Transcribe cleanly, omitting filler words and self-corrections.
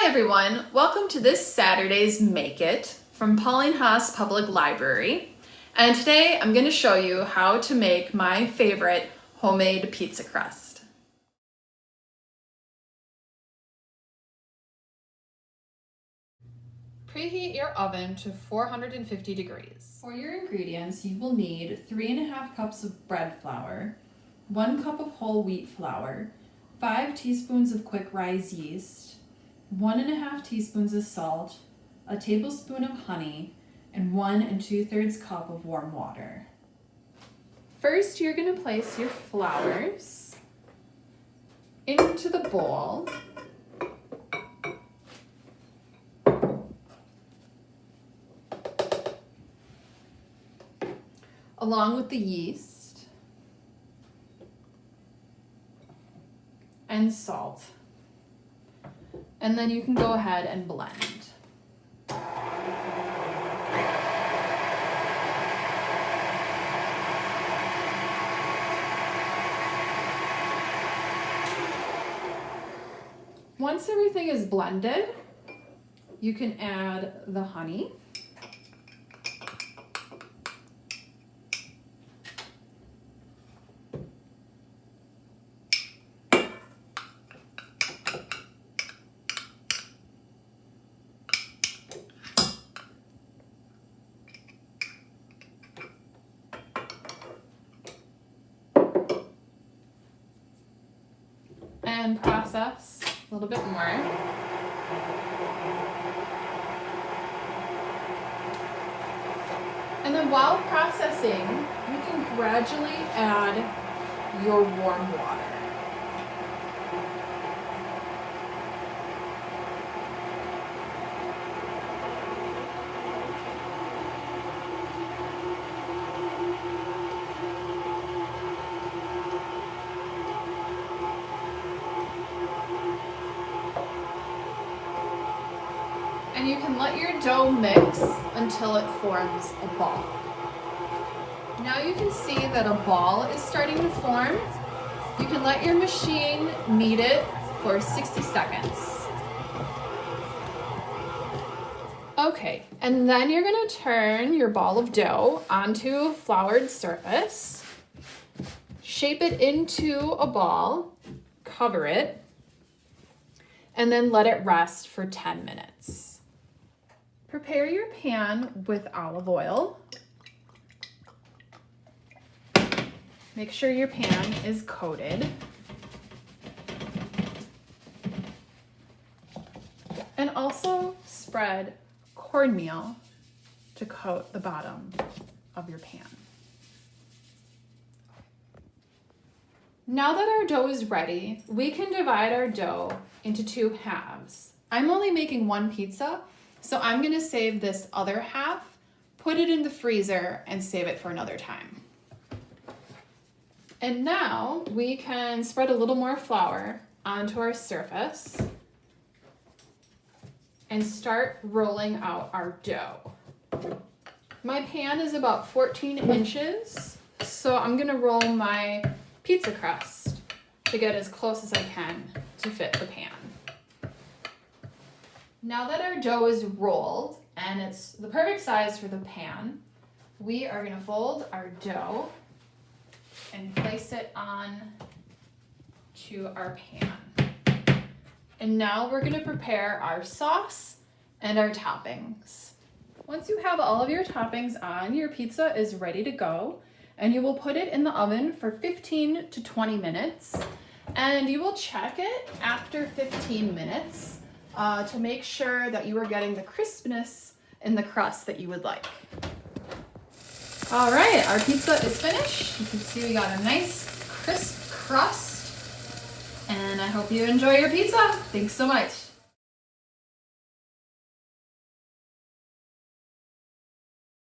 everyone, welcome to this Saturday's Make It from Pauline Haas Public Library. And today I'm going to show you how to make my favorite homemade pizza crust. Preheat your oven to 450 degrees. For your ingredients, you will need 3.5 cups of bread flour, 1 cup of whole wheat flour, 5 teaspoons of quick rise yeast, 1.5 teaspoons of salt, a tablespoon of honey, and 1 2/3 cup of warm water. First, you're going to place your flours into the bowl. Along with the yeast and salt. And then you can go ahead and blend. Once everything is blended, you can add the honey. And process a little bit more. And then while processing, you can gradually add your warm water. And you can let your dough mix until it forms a ball. Now you can see that a ball is starting to form. You can let your machine knead it for 60 seconds. Okay, and then you're going to turn your ball of dough onto a floured surface, shape it into a ball, cover it, and then let it rest for 10 minutes. Prepare your pan with olive oil. Make sure your pan is coated. And also spread cornmeal to coat the bottom of your pan. Now that our dough is ready, we can divide our dough into 2 halves. I'm only making 1 pizza, so I'm going to save this other half, put it in the freezer, and save it for another time. And now we can spread a little more flour onto our surface and start rolling out our dough. My pan is about 14 inches, so I'm going to roll my pizza crust to get as close as I can to fit the pan. Now that our dough is rolled and it's the perfect size for the pan, we are going to fold our dough and place it on to our pan. And now we're going to prepare our sauce and our toppings. Once you have all of your toppings on, your pizza is ready to go, and you will put it in the oven for 15 to 20 minutes, and you will check it after 15 minutes to make sure that you are getting the crispness in the crust that you would like. All right, our pizza is finished. You can see we got a nice crisp crust, and I hope you enjoy your pizza. Thanks so much.